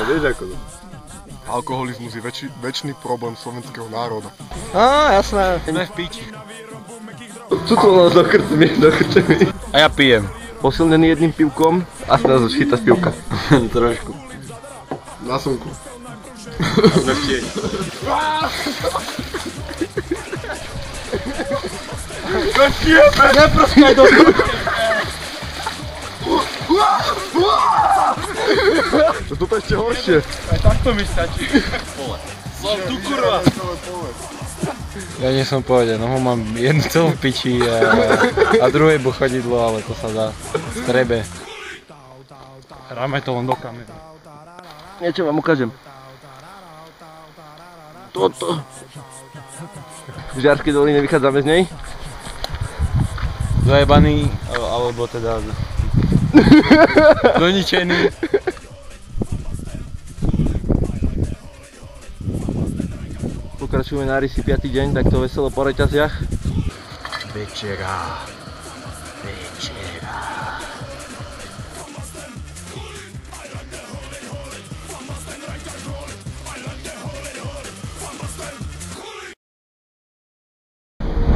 Vieš ako to? Alkoholizmus je väčší problém slovenského národa. Á, jasné. Sme v píči. Co to nás do krčmy? A ja pijem. Posilnený jedným pivkom a nás už chytá z pivka. Trošku. Na slnku. Na štieň. Neproskaj do Toto je ešte horšie. Aj takto mi stačí. Som tu kurva. Ja nie som v pohode, nohu mám jednu celú v piči a druhé chodidlo, ale to sa dá. Strebe. Hráme to len do kamery. Niečo vám ukážem. Toto. V Žiarskej doline vychádzame z nej. Zajebaný, alebo teda doničený. Pokračujeme na rysy 5. deň, takto veselo po reťaziach. Večera.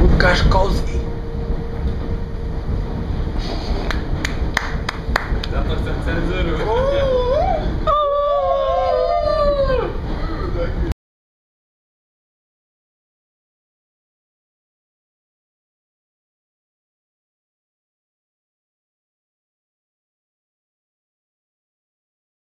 Ukáž kozy.